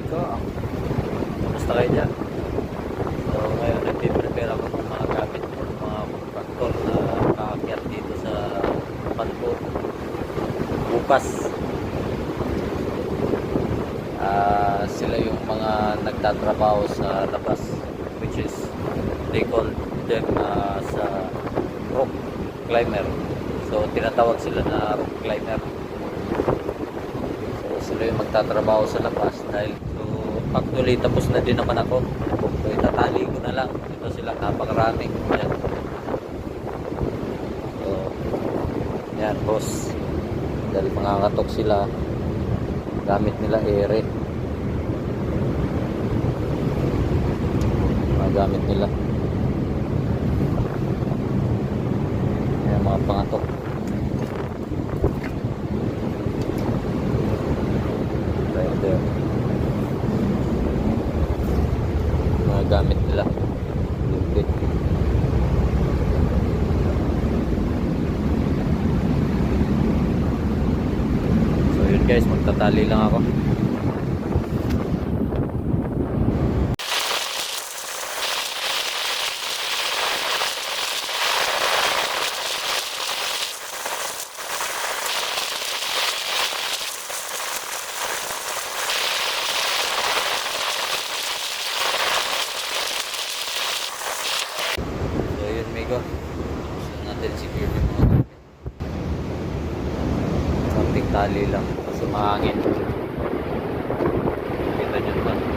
ko. Kamusta kayo dyan? So ngayon nagpiprepare ako ng mga gamit ko, mga contractor na kaakyat dito sa Panpo bukas. Sila yung mga nagtatrabaho sa labas, which is they call them sa rock climber. So tinatawag sila na rock climber. So sila yung magtatrabaho sa labas dahil so actually tapos na din naman ako. So itatali ko na lang. Ito sila, napakarami. Yan. So yan boss. Dahil mangangatok sila, gamit nila ere. Mga gamit nila. Ayan mga pangatok. Right there. Mga gamit nila. Libre. So yun guys, magtatali lang ako. So yun Migo, gusto natin secure yung mga gamit. Something tali lang kasi mahangin. Kita nyo naman.